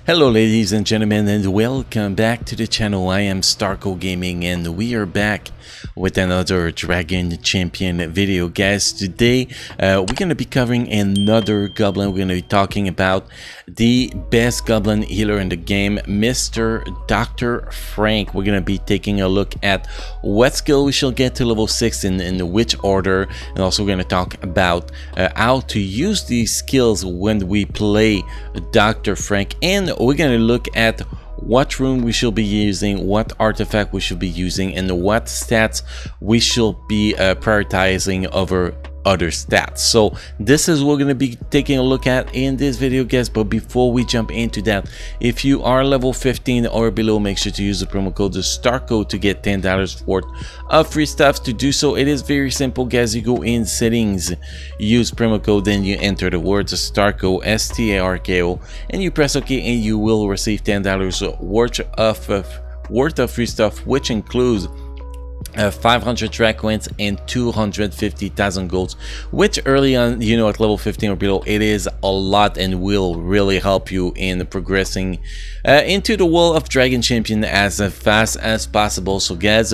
Hello ladies and gentlemen, and welcome back to the channel. I am Starco Gaming and we are back with another Dragon Champion video. Guys, today we're going to be covering another goblin. We're going to be talking about the best goblin healer in the game, Mr. Dr. Frank. We're going to be taking a look at what skill we shall get to level 6 in which order, and also we're going to talk about how to use these skills when we play Dr. Frank, and we're going to look at what rune we should be using, what artifact we should be using, and what stats we should be prioritizing over other stats. So this is what we're going to be taking a look at in this video, guys. But before we jump into that, if you are level 15 or below, make sure to use the promo code STARCO to get $10 worth of free stuff. To do so, it is very simple, guys. You go in settings, use promo code, then you enter the words STARCO, STARKO, and you press OK, and you will receive $10 worth of free stuff, which includes 500 track coins and 250,000 golds, which early on, you know, at level 15 or below, it is a lot and will really help you in progressing into the world of Dragon Champion as fast as possible. So guys,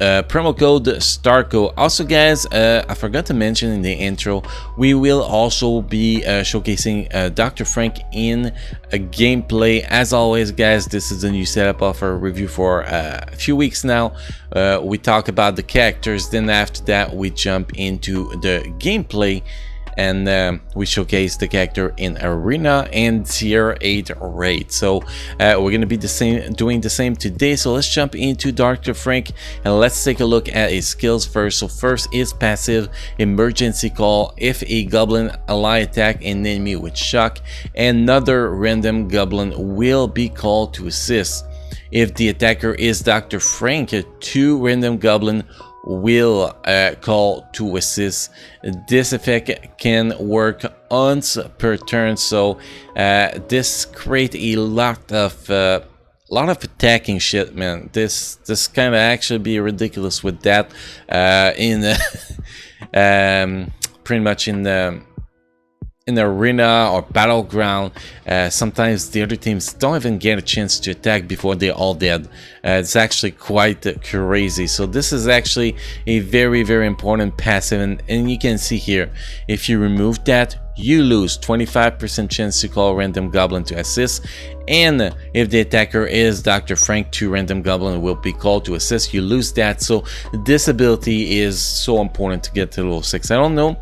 promo code STARCO. Also guys, I forgot to mention in the intro, we will also be showcasing Dr. Frank in a gameplay. As always guys, this is a new setup of our review for a few weeks now. We talk about the characters, then after that we jump into the gameplay, and we showcase the character in arena and tier 8 raid. So we're going to be doing the same today. So let's jump into Dr. Frank and let's take a look at his skills first. So first is passive emergency call. If a goblin ally attack an enemy with shock, another random goblin will be called to assist. If the attacker is Dr. Frank, 2 random goblin will call to assist. This effect can work once per turn, so this create a lot of attacking shit, man. This kind of actually be ridiculous with that in pretty much in the arena or battleground. Sometimes the other teams don't even get a chance to attack before they're all dead. It's actually quite crazy. So this is actually a very important passive, and you can see here, if you remove that, you lose 25% chance to call random goblin to assist, and if the attacker is Dr. Frank, 2 random goblin will be called to assist. You lose that. So this ability is so important to get to level 6. I don't know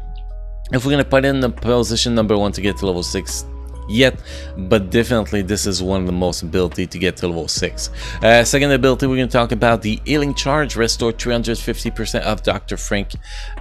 if we're gonna put in the position number 1 to get to level 6 yet, but definitely this is one of the most ability to get to level 6. Second ability, we're going to talk about the healing charge. Restore 350% of Dr. Frank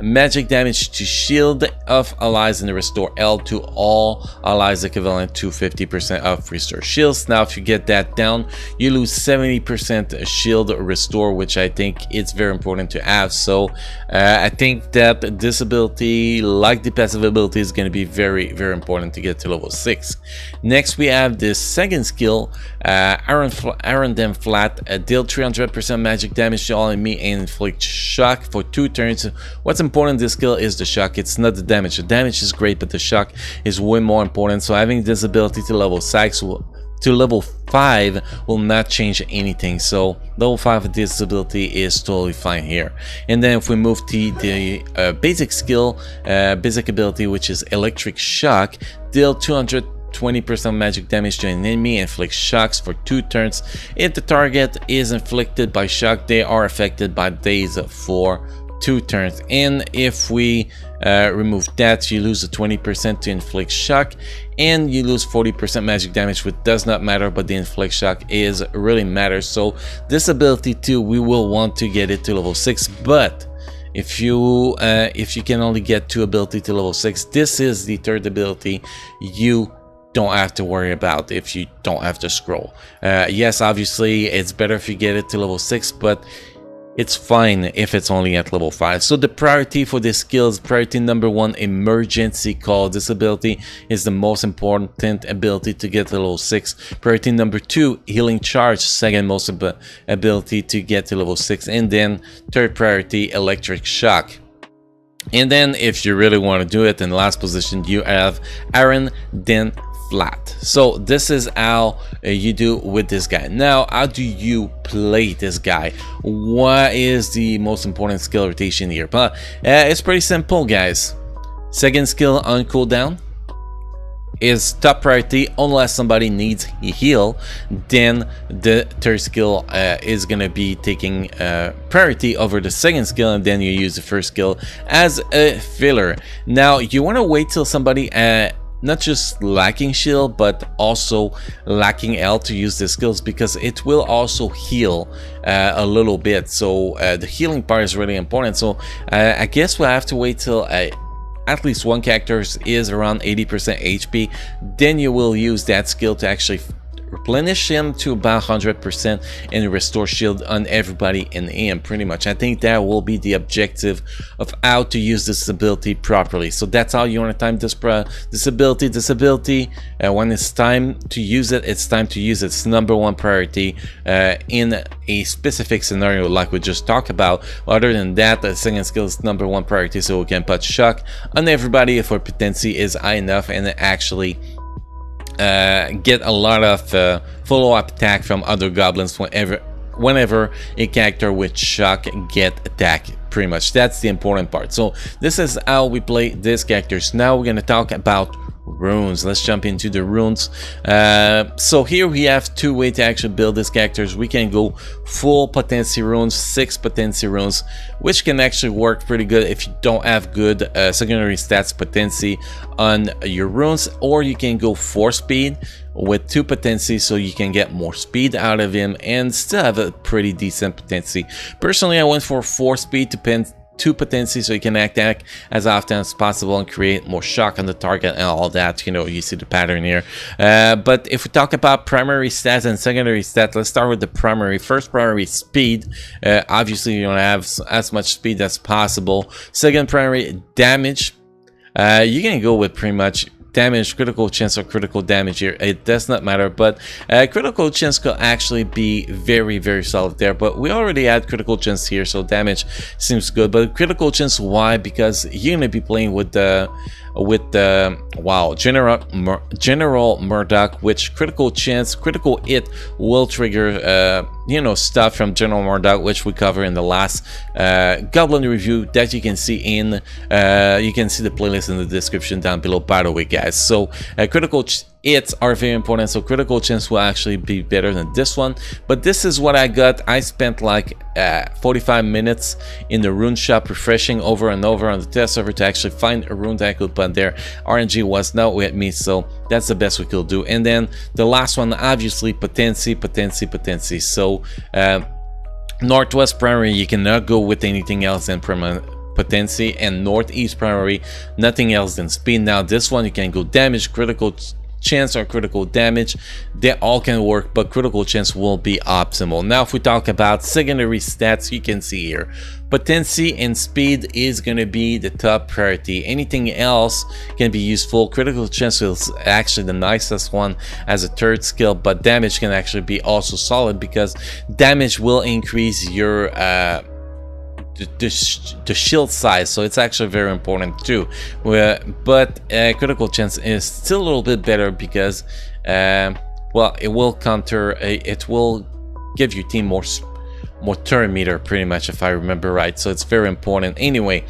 magic damage to shield of allies, and restore L to all allies equivalent to 50% of restore shields. Now if you get that down, you lose 70% shield restore, which I think it's very important to have. So I think that this ability, like the passive ability, is going to be very important to get to level 6. Next we have this second skill, Iron Them Flat. Deal 300% magic damage to all enemy and inflict shock for 2 turns. What's important in this skill is the shock. It's not the damage. The damage is great, but the shock is way more important. So having this ability to level 6 to level 5 will not change anything. So level 5 of this ability is totally fine here. And then if we move to the basic skill, basic ability, which is Electric Shock, deal 220% magic damage to an enemy, inflict shocks for 2 turns. If the target is inflicted by shock, they are affected by daze for 2 turns. And if we remove that, you lose the 20% to inflict shock, and you lose 40% magic damage, which does not matter, but the inflict shock is really matters. So this ability too, we will want to get it to level 6, but if you can only get 2 ability to level 6, this is the third ability you don't have to worry about if you don't have to scroll. Yes, obviously it's better if you get it to level 6, but it's fine if it's only at level 5. So the priority for this skill is priority number 1, emergency call. This ability is the most important ability to get to level 6. Priority number 2, healing charge, second most ability to get to level 6. And then third priority, electric shock. And then if you really want to do it, in the last position you have Iron Den flat. So this is how you do with this guy. Now, how do you play this guy? What is the most important skill rotation here? But it's pretty simple, guys. Second skill on cooldown is top priority unless somebody needs a heal. Then the third skill is gonna be taking priority over the second skill, and then you use the first skill as a filler. Now you want to wait till somebody not just lacking shield but also lacking health to use the skills, because it will also heal a little bit. So the healing part is really important. So I guess we'll have to wait till at least one character is around 80% HP, then you will use that skill to actually replenish him to about 100% and restore shield on everybody in him, pretty much. I think that will be the objective of how to use this ability properly. So that's how you want to time this ability. When it's time to use it, it's time to use it. It's #1 priority in a specific scenario like we just talked about. Other than that, the second skill is #1 priority, so we can put shock on everybody if our potency is high enough and actually get a lot of follow-up attack from other goblins whenever a character with shock get attacked. Pretty much that's the important part. So this is how we play these characters. Now we're going to talk about runes. Let's jump into the runes. So here we have two ways to actually build these characters. We can go full potency runes, 6 potency runes, which can actually work pretty good if you don't have good secondary stats potency on your runes, or you can go 4 speed with 2 potency, so you can get more speed out of him and still have a pretty decent potency. Personally, I went for 4 speed to 2 potency, so you can attack as often as possible and create more shock on the target and all that. You know, you see the pattern here. But if we talk about primary stats and secondary stats, let's start with the primary. First primary, speed. Obviously you want to have as much speed as possible. Second primary, damage. You can go with pretty much damage, critical chance, or critical damage here. It does not matter, but critical chance could actually be very, very solid there. But we already had critical chance here, so damage seems good. But critical chance, why? Because you're gonna be playing with the General Murdoch, which critical chance, critical hit will trigger you know, stuff from General Murdoch, which we cover in the last Goblin review that you can see in you can see the playlist in the description down below, by the way, guys. So critical hits are very important, so critical chance will actually be better than this one. But this is what I got. I spent like 45 minutes in the rune shop refreshing over and over on the test server to actually find a rune that I could put there. RNG was not with me, so that's the best we could do. And then the last one, obviously, potency. So northwest primary, you cannot go with anything else than potency, and northeast primary, nothing else than speed. Now this one, you can go damage, critical chance, or critical damage. They all can work, but critical chance will be optimal. Now if we talk about secondary stats, you can see here potency and speed is going to be the top priority. Anything else can be useful. Critical chance is actually the nicest one as a third skill, but damage can actually be also solid, because damage will increase your the shield size, so it's actually very important too. But critical chance is still a little bit better, because well, it will counter, it will give your team more turn meter, pretty much, if I remember right. So it's very important. Anyway,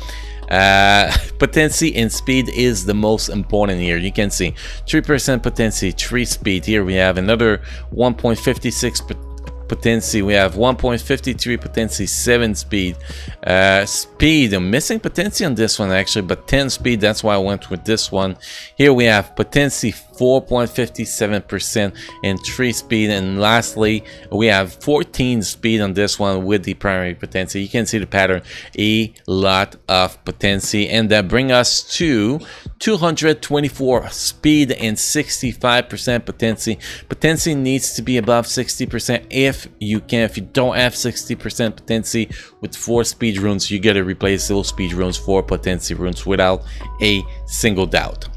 potency and speed is the most important here. You can see 3% potency, 3 speed. Here we have another 1.56 potency, we have 1.53 potency, 7 speed. Speed, I'm missing potency on this one actually, but 10 speed, that's why I went with this one. Here we have potency 4.57% and 3 speed, and lastly we have 14 speed on this one with the primary potency. You can see the pattern, a lot of potency, and that brings us to 224 speed and 65% potency. Potency needs to be above 60% if you can. If you don't have 60% potency with 4 speed runes, you gotta replace those speed runes for potency runes without a single doubt.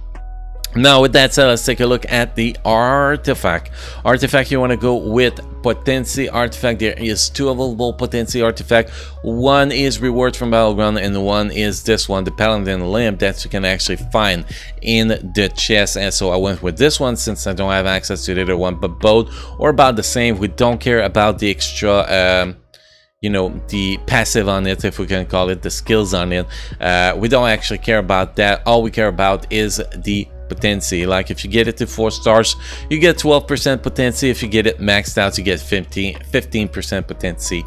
Now, with that said, let's take a look at the artifact. Artifact, you want to go with Potency Artifact. There is two available Potency Artifact. One is Reward from Battleground, and one is this one, the Paladin Limb, that you can actually find in the chest. And so I went with this one since I don't have access to the other one, but both are about the same. We don't care about the extra you know, the passive on it, if we can call it, the skills on it. We don't actually care about that. All we care about is the potency. Like if you get it to 4 stars, you get 12% potency. If you get it maxed out, you get 15% potency.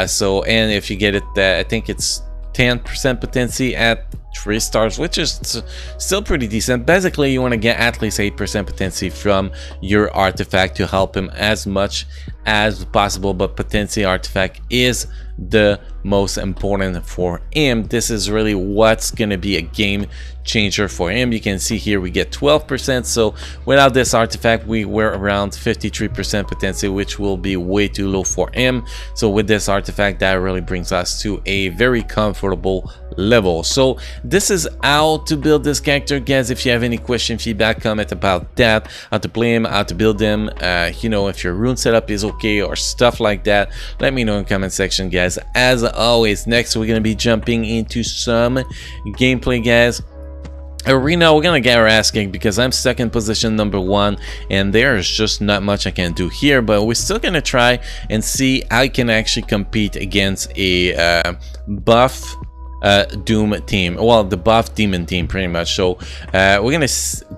So, and if you get it, I think it's 10% potency at 3 stars, which is still pretty decent. Basically, you want to get at least 8% potency from your artifact to help him as much as possible, but potency artifact is the most important for him. This is really what's going to be a game changer for him. You can see here we get 12%, so without this artifact we were around 53% potency, which will be way too low for him. So with this artifact, that really brings us to a very comfortable level. So this is how to build this character, guys. If you have any question, feedback, comment about that, how to play him, how to build him, you know, if your rune setup is okay or stuff like that, let me know in the comment section, guys. As always, next we're gonna be jumping into some gameplay, guys. Arena, we're gonna get our ass kicked because I'm stuck in position number 1 and there's just not much I can do here, but we're still gonna try and see how I can actually compete against a buff Doom team, well, the buff demon team pretty much. So we're gonna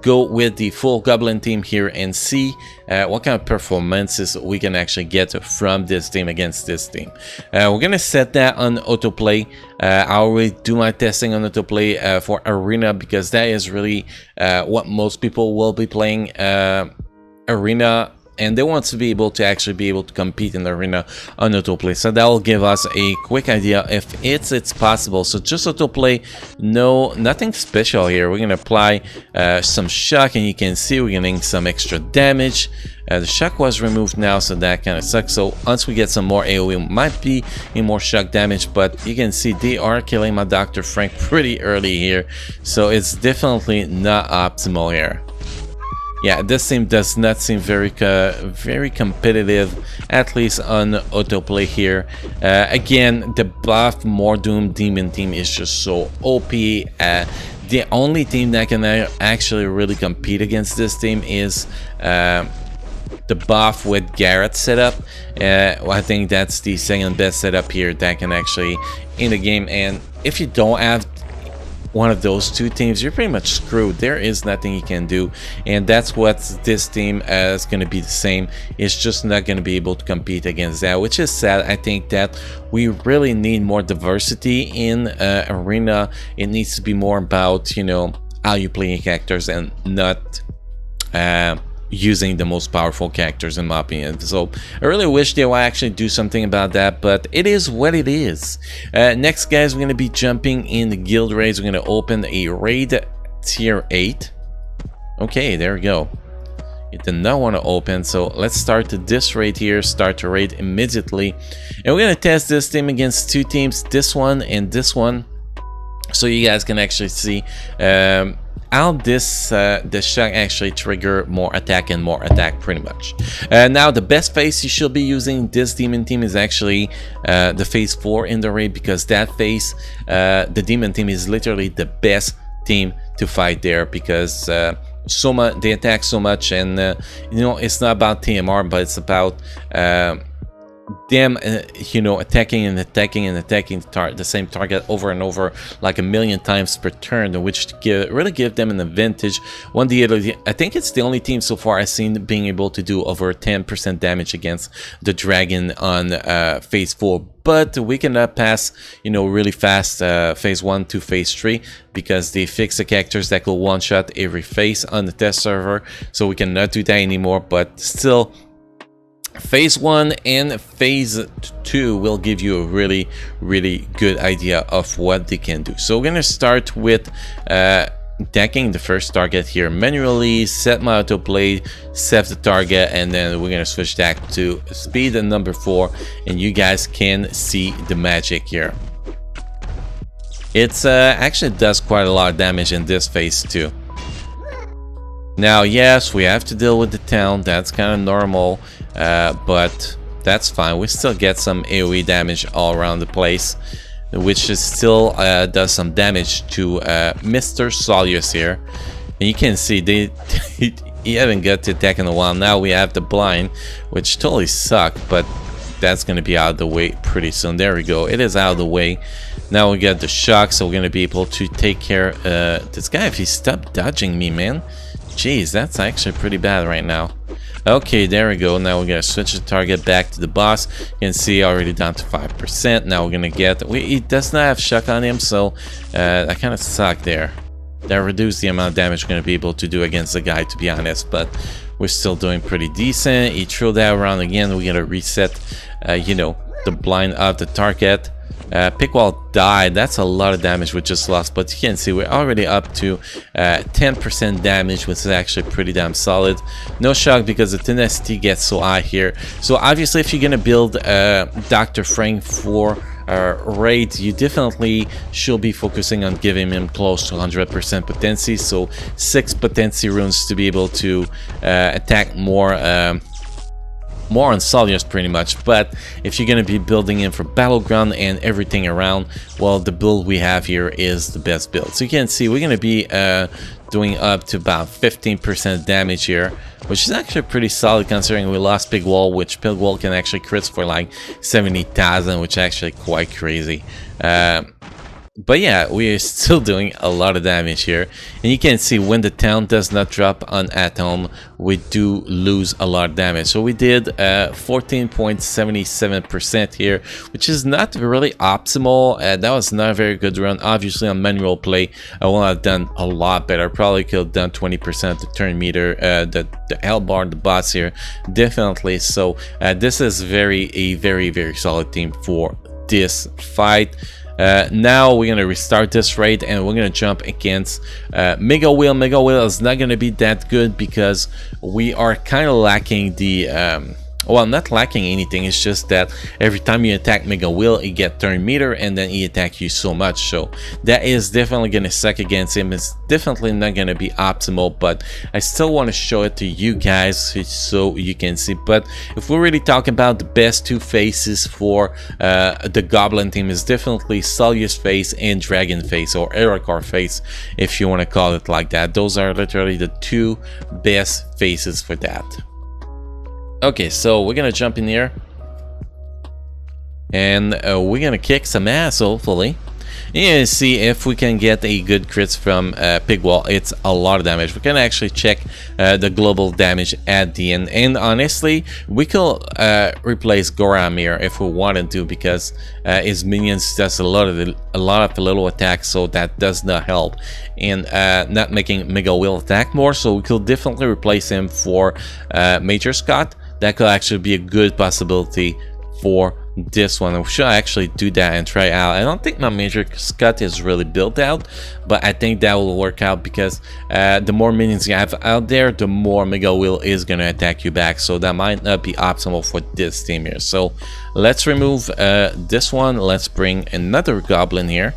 go with the full goblin team here and see what kind of performances we can actually get from this team against this team. We're gonna set that on autoplay. I already do my testing on autoplay for Arena because that is really what most people will be playing Arena, and they want to be able to actually be able to compete in the arena on autoplay. So that will give us a quick idea if it's possible. So just autoplay, nothing special here. We're gonna apply some shock, and you can see we're getting some extra damage. The shock was removed now, so that kind of sucks. So once we get some more AoE, might be a more shock damage, but you can see they are killing my Dr. Frank pretty early here. So it's definitely not optimal here. Yeah, this team does not seem very competitive, at least on autoplay here. Again, the buff Mordoom demon team is just so OP. The only team that can actually really compete against this team is the buff with Garrett setup. I think that's the second best setup here that can actually in the game. And if you don't have one of those two teams, you're pretty much screwed. There is nothing you can do, and that's what this team is going to be the same. It's just not going to be able to compete against that, which is sad. I think that we really need more diversity in Arena. It needs to be more about, you know, how you play your characters and not using the most powerful characters, in my opinion. So I really wish they would actually do something about that, but it is what it is. Next, guys, we're going to be jumping in the guild raids. We're going to open a raid tier 8. Okay, there we go. It did not want to open, so let's start this raid here. Start the raid immediately, and we're going to test this team against two teams, this one and this one, so you guys can actually see how this shock actually trigger more attack pretty much. Now the best phase you should be using this demon team is actually the phase 4 in the raid, because that phase, the demon team is literally the best team to fight there, because so much they attack so much, and you know, it's not about TMR, but it's about them you know, attacking the same target over and over like a million times per turn, which really give them an advantage. I think it's the only team so far I've seen being able to do over 10% damage against the dragon on phase 4. But we cannot pass, you know, really fast phase 1 to phase 3, because they fix the characters that will one-shot every phase on the test server, so we cannot do that anymore. But still, phase 1 and phase 2 will give you a really good idea of what they can do. So we're gonna start with attacking the first target here manually, set my autoplay, set the target, and then we're gonna switch that to speed and number 4, and you guys can see the magic here. It's actually does quite a lot of damage in this phase too. Now, yes, we have to deal with the town. That's kind of normal, but that's fine. We still get some AoE damage all around the place, which is still does some damage to Mr. Soleus here. And you can see he haven't got to attack in a while. Now we have the blind, which totally suck, but that's going to be out of the way pretty soon. There we go. It is out of the way. Now we got the shock, so we're going to be able to take care this guy if he stopped dodging me, man. Jeez, that's actually pretty bad right now. Okay, there we go. Now we're going to switch the target back to the boss. You can see already down to 5%. Now we're going to get... he does not have shock on him, so that kind of sucked there. That reduced the amount of damage we're going to be able to do against the guy, to be honest. But we're still doing pretty decent. He threw that around again. We're going to reset, you know, the blind of the target. Pickwall died. That's a lot of damage we just lost, but you can see we're already up to 10% damage, which is actually pretty damn solid. No shock because the tenacity gets so high here. So obviously if you're gonna build Dr. Frank for raid, you definitely should be focusing on giving him close to 100% potency, so 6 potency runes to be able to attack more on Soleus pretty much. But if you're going to be building in for Battleground and everything around, well, the build we have here is the best build. So you can see we're going to be doing up to about 15% damage here, which is actually pretty solid considering we lost Pigwall, which Pigwall can actually crit for like 70,000, which is actually quite crazy. But yeah, we are still doing a lot of damage here. And you can see when the town does not drop on Atom, we do lose a lot of damage. So we did 14.77% here, which is not really optimal. That was not a very good run. Obviously on manual play, I will have done a lot better. Probably could have done 20% the turn meter, the Hellbar, the boss here. Definitely. So this is a very solid team for this fight. Now we're gonna restart this raid and we're gonna jump against Mega Wheel. Mega Wheel is not gonna be that good because we are kind of lacking the well, not lacking anything, it's just that every time you attack Mega Wheel, you get turn meter and then he attacks you so much. So that is definitely gonna suck against him. It's definitely not gonna be optimal, but I still want to show it to you guys so you can see. But if we're really talking about the best two faces for the Goblin team, is definitely Soleus face and Dragon face, or Arakor face if you want to call it like that. Those are literally the two best faces for that. Okay, so we're gonna jump in here and we're gonna kick some ass, hopefully, and see if we can get a good crits from Pigwall. It's a lot of damage. We can actually check the global damage at the end, and honestly we could replace Goramir if we wanted to, because his minions does a lot of little attacks, so that does not help in not making Mega Wheel attack more. So we could definitely replace him for Major Scott. That could actually be a good possibility for this one. We should actually do that and try out. I don't think my Major Scott is really built out, but I think that will work out because the more minions you have out there, the more Mega Wheel is going to attack you back. So that might not be optimal for this team here. So let's remove this one. Let's bring another Goblin here.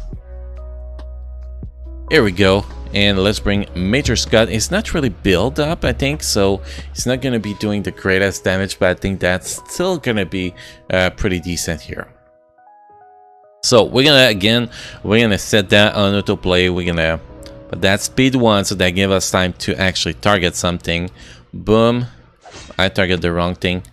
Here we go. And let's bring Major Scott. It's not really built up, I think, so it's not going to be doing the greatest damage, but I think that's still going to be pretty decent here. So we're gonna set that on autoplay. We're gonna put that speed 1, so that gives us time to actually target something. Boom, I target the wrong thing.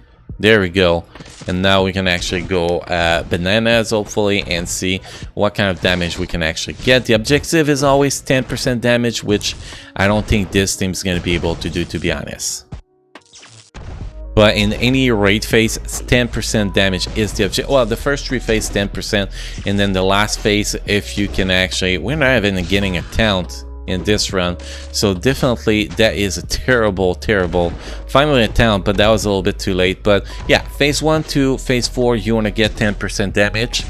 There we go. And now we can actually go bananas, hopefully, and see what kind of damage we can actually get. The objective is always 10% damage, which I don't think this team's going to be able to do, to be honest. But in any raid phase, 10% damage is the objective. Well, the first 3 phases 10%, and then the last phase, if you can actually... We're not even getting a count in this run, so definitely that is a terrible finally a town, but that was a little bit too late. But yeah, phase 1 to phase 4 you want to get 10% damage,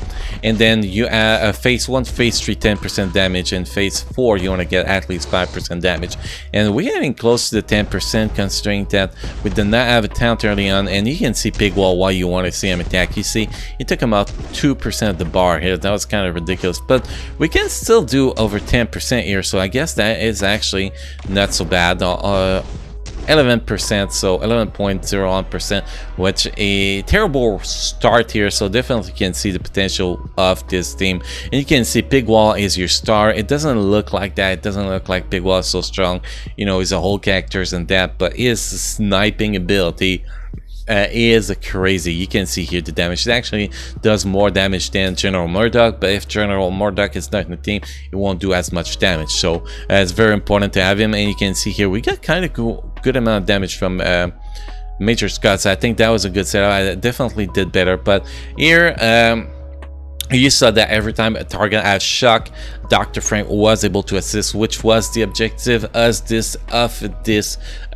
and then you phase 1 phase 3 10% damage, and phase 4 you want to get at least 5% damage, and we're getting close to the 10% considering that we did not have a taunt early on. And you can see Pigwall while you want to see him attack. You see it took him out 2% of the bar here. That was kind of ridiculous, but we can still do over 10% here, so I guess yes, that is actually not so bad. 11%, so 11.01%, which a terrible start here. So definitely can see the potential of this team, and you can see Pigwall is your star. It doesn't look like that. It doesn't look like Pigwall is so strong, you know, he's a whole characters and that, but his sniping ability is crazy. You can see here the damage. It actually does more damage than General Murdoch, but if General Murdoch is not in the team, it won't do as much damage. So it's very important to have him, and you can see here we got kind of good amount of damage from Major Scott. So I think that was a good setup. I definitely did better, but here you saw that every time a target has shock, Dr. Frank was able to assist, which was the objective of this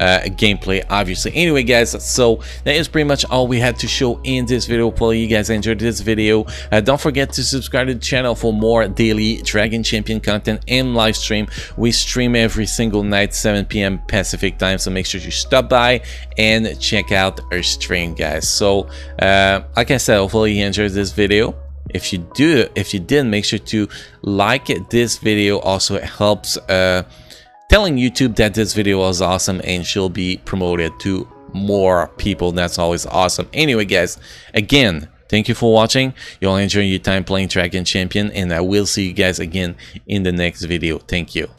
gameplay, obviously. Anyway, guys, so that is pretty much all we had to show in this video. Hopefully you guys enjoyed this video. Don't forget to subscribe to the channel for more daily Dragon Champion content and live stream. We stream every single night, 7 p.m. Pacific time, so make sure you stop by and check out our stream, guys. So like I said, hopefully you enjoyed this video. If you did, make sure to like this video. Also, it helps telling YouTube that this video was awesome, and she'll be promoted to more people. That's always awesome. Anyway, guys, again, thank you for watching. You'll enjoy your time playing Dragon Champion, and I will see you guys again in the next video. Thank you.